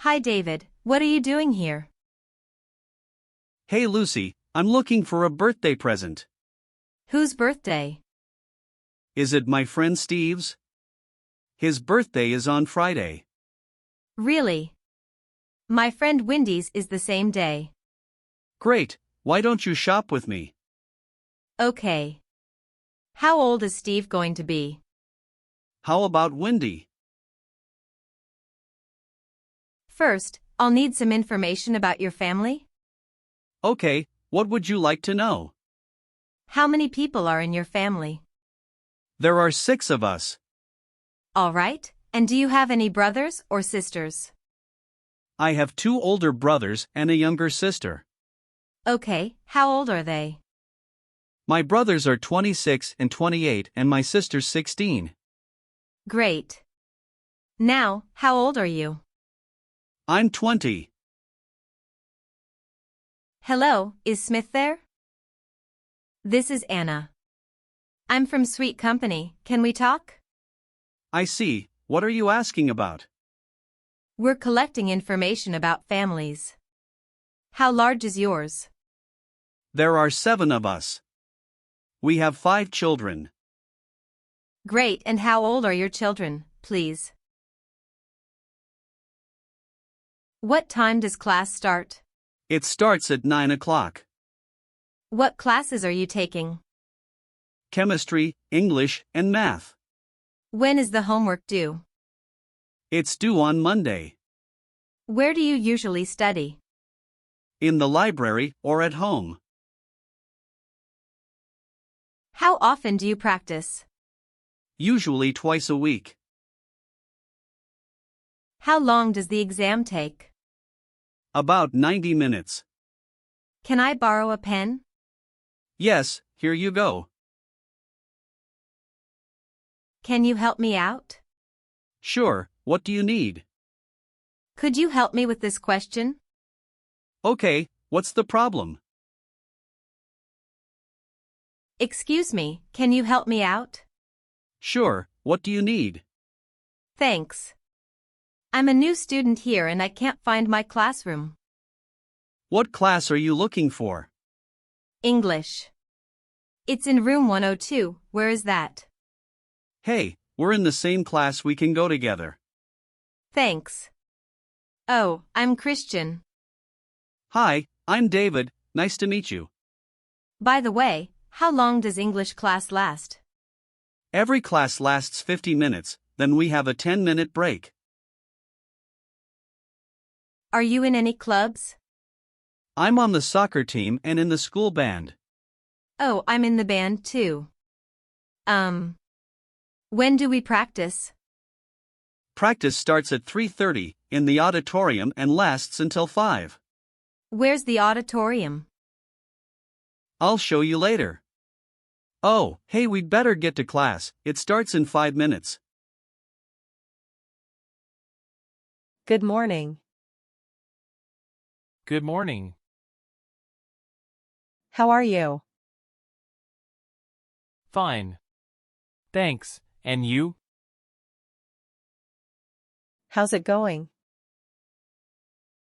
Hi David, what are you doing here? Hey Lucy, I'm looking for a birthday present. Whose birthday? Is it my friend Steve's? His birthday is on Friday. Really? My friend Wendy's is the same day. Great, why don't you shop with me? Okay. How old is Steve going to be? How about Wendy? First, I'll need some information about your family. Okay, what would you like to know? How many people are in your family? There are 6 of us. All right, and do you have any brothers or sisters? I have 2 older brothers and a younger sister. Okay, how old are they? My brothers are 26 and 28 and my sister's 16. Great. Now, how old are you? I'm 20. Hello, is Smith there? This is Anna. I'm from Sweet Company, can we talk? I see, what are you asking about? We're collecting information about families. How large is yours? There are 7 of us. We have 5 children. Great, and how old are your children, please? What time does class start? It starts at 9 o'clock. What classes are you taking? Chemistry, English, and math. When is the homework due? It's due on Monday. Where do you usually study? In the library or at home. How often do you practice? Usually twice a week. How long does the exam take? About 90 minutes. Can I borrow a pen? Yes, here you go. Can you help me out? Sure, what do you need? Could you help me with this question? Okay, what's the problem? Excuse me, can you help me out? Sure, what do you need? Thanks. I'm a new student here and I can't find my classroom. What class are you looking for? English. It's in room 102, where is that? Hey, we're in the same class, we can go together. Thanks. Oh, I'm Christian. Hi, I'm David, nice to meet you. By the way, how long does English class last? Every class lasts 50 minutes, then we have a 10-minute break. Are you in any clubs? I'm on the soccer team and in the school band. Oh, I'm in the band too. When do we practice? Practice starts at 3:30 in the auditorium and lasts until 5. Where's the auditorium? I'll show you later. Oh, hey, we'd better get to class, it starts in 5 minutes. Good morning. Good morning. How are you? Fine. Thanks, and you? How's it going?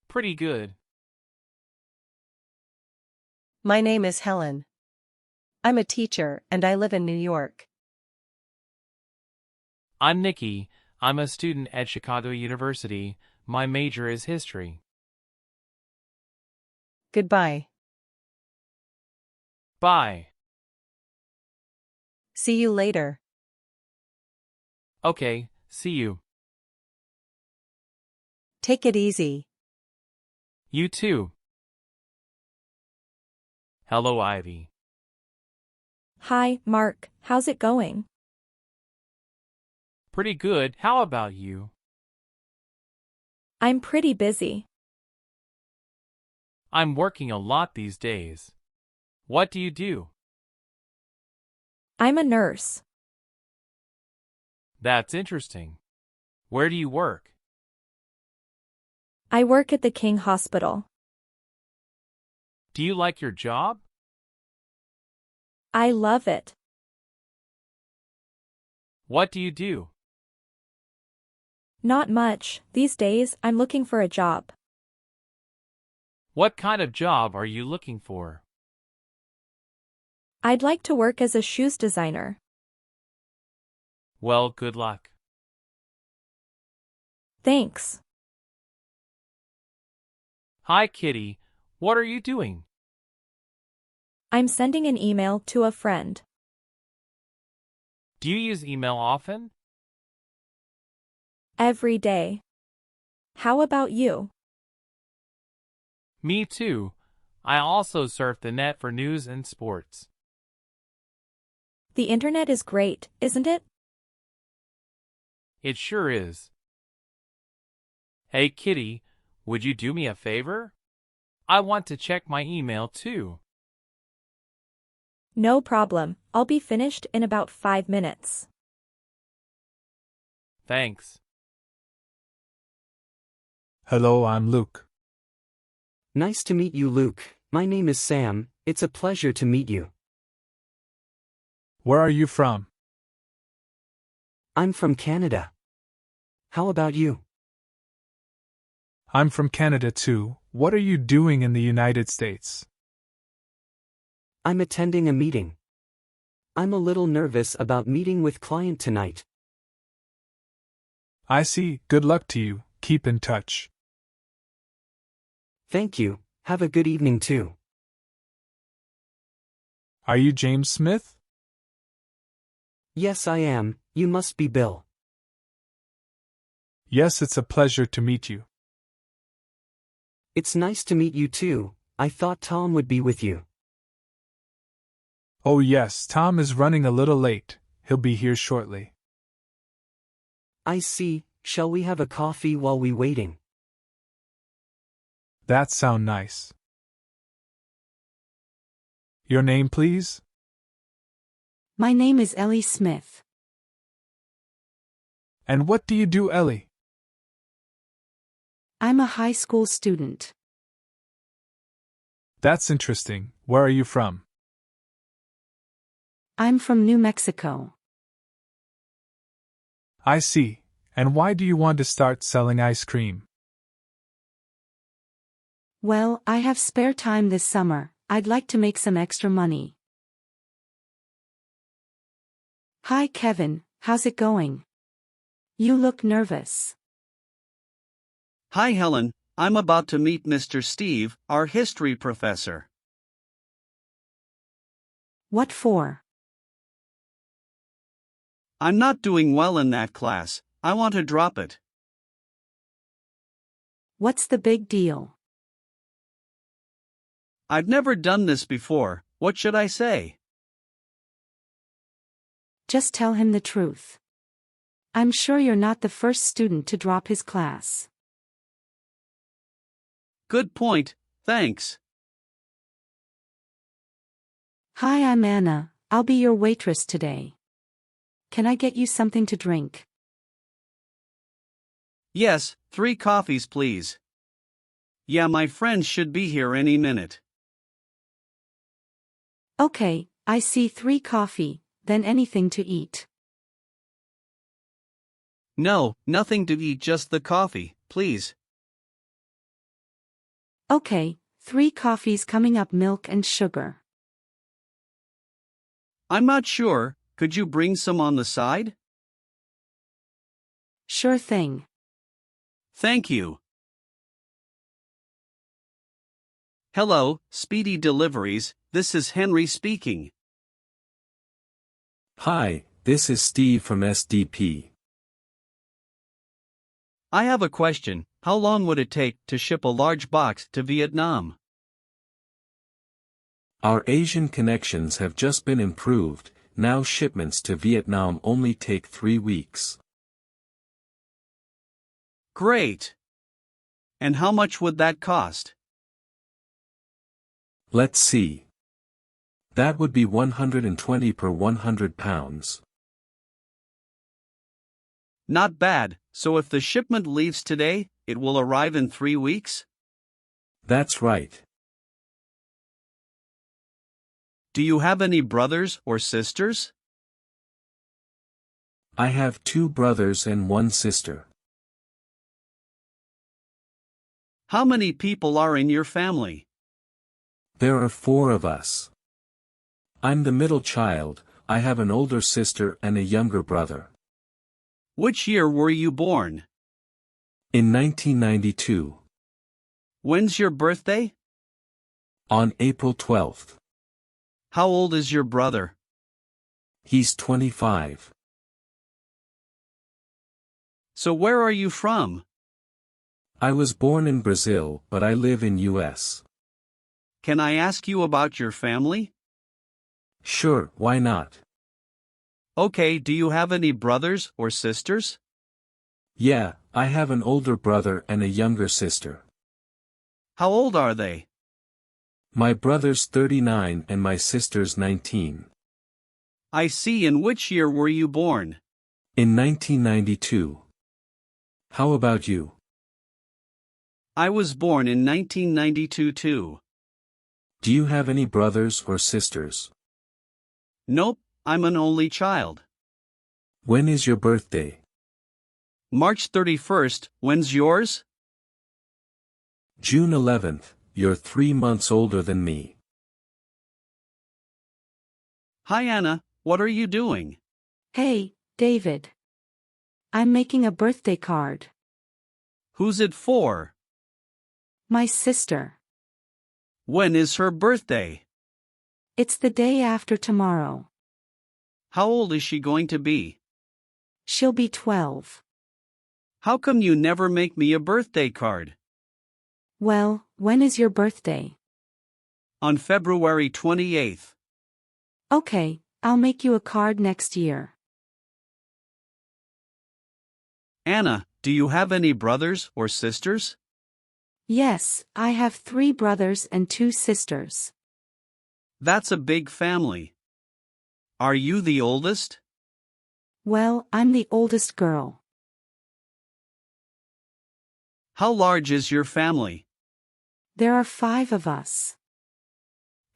Pretty good. My name is Helen. I'm a teacher and I live in New York. I'm Nikki. I'm a student at Chicago University. My major is history. Goodbye. Bye. See you later. Okay, see you. Take it easy. You too. Hello, Ivy. Hi, Mark. How's it going? Pretty good. How about you? I'm pretty busy. I'm working a lot these days. What do you do? I'm a nurse. That's interesting. Where do you work? I work at the King Hospital. Do you like your job? I love it. What do you do? Not much. These days, I'm looking for a job. What kind of job are you looking for? I'd like to work as a shoes designer. Well, good luck. Thanks. Hi, Kitty. What are you doing? I'm sending an email to a friend. Do you use email often? Every day. How about you? Me too. I also surf the net for news and sports. The internet is great, isn't it? It sure is. Hey, Kitty, would you do me a favor? I want to check my email too. No problem. I'll be finished in about 5 minutes. Thanks. Hello, I'm Luke. Nice to meet you, Luke. My name is Sam. It's a pleasure to meet you. Where are you from? I'm from Canada. How about you? I'm from Canada too. What are you doing in the United States? I'm attending a meeting. I'm a little nervous about meeting with client tonight. I see. Good luck to you. Keep in touch. Thank you. Have a good evening too. Are you James Smith? Yes, I am. You must be Bill. Yes, it's a pleasure to meet you. It's nice to meet you too. I thought Tom would be with you. Oh yes, Tom is running a little late. He'll be here shortly. I see. Shall we have a coffee while we waiting? That sounds nice. Your name, please? My name is Ellie Smith. And what do you do, Ellie? I'm a high school student. That's interesting. Where are you from? I'm from New Mexico. I see. And why do you want to start selling ice cream? Well, I have spare time this summer. I'd like to make some extra money. Hi, Kevin. How's it going? You look nervous. Hi, Helen. I'm about to meet Mr. Steve, our history professor. What for? I'm not doing well in that class. I want to drop it. What's the big deal? I've never done this before. What should I say? Just tell him the truth. I'm sure you're not the first student to drop his class. Good point, thanks. Hi, I'm Anna. I'll be your waitress today. Can I get you something to drink? Yes, 3 coffees please. Yeah, my friends should be here any minute. Okay, I see 3 coffee, then anything to eat. No, nothing to eat, just the coffee, please. Okay, 3 coffees coming up, milk and sugar. I'm not sure, could you bring some on the side? Sure thing. Thank you. Hello, Speedy Deliveries, this is Henry speaking. Hi, this is Steve from SDP. I have a question. How long would it take to ship a large box to Vietnam? Our Asian connections have just been improved. Now shipments to Vietnam only take 3 weeks. Great. And how much would that cost? Let's see. That would be 120 per 100 pounds. Not bad, so if the shipment leaves today, it will arrive in 3 weeks? That's right. Do you have any brothers or sisters? I have 2 brothers and 1 sister. How many people are in your family? There are 4 of us. I'm the middle child, I have an older sister and a younger brother. Which year were you born? In 1992. When's your birthday? On April 12th. How old is your brother? He's 25. So where are you from? I was born in Brazil, but I live in US. Can I ask you about your family? Sure, why not? Okay, do you have any brothers or sisters? Yeah, I have an older brother and a younger sister. How old are they? My brother's 39 and my sister's 19. I see. In which year were you born? In 1992. How about you? I was born in 1992 too. Do you have any brothers or sisters? Nope, I'm an only child. When is your birthday? March 31st, when's yours? June 11th, you're 3 months older than me. Hi Anna, what are you doing? Hey, David. I'm making a birthday card. Who's it for? My sister. When is her birthday? It's the day after tomorrow. How old is she going to be? She'll be 12. How come you never make me a birthday card? Well, when is your birthday? On February 28th. Okay, I'll make you a card next year. Anna, do you have any brothers or sisters? Yes, I have 3 brothers and 2 sisters. That's a big family. Are you the oldest? Well, I'm the oldest girl. How large is your family? There are 5 of us.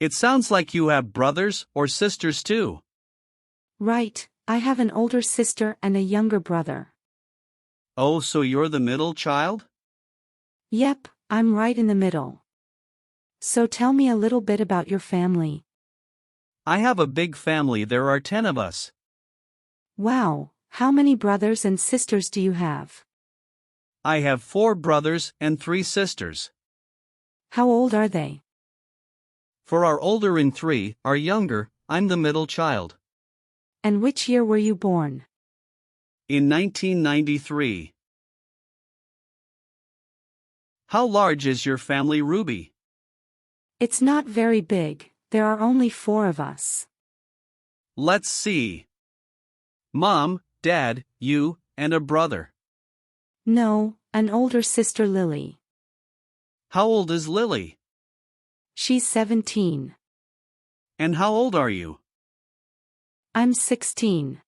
It sounds like you have brothers or sisters too. Right, I have an older sister and a younger brother. Oh, so you're the middle child? Yep, I'm right in the middle. So tell me a little bit about your family. I have a big family. There are 10 of us. Wow, how many brothers and sisters do you have? I have 4 brothers and 3 sisters. How old are they? 4 are older and 3 are younger. I'm the middle child. And which year were you born? In 1993. How large is your family, Ruby? It's not very big, there are only 4 of us. Let's see. Mom, Dad, you, and a brother. No, an older sister Lily. How old is Lily? She's 17. And how old are you? I'm 16.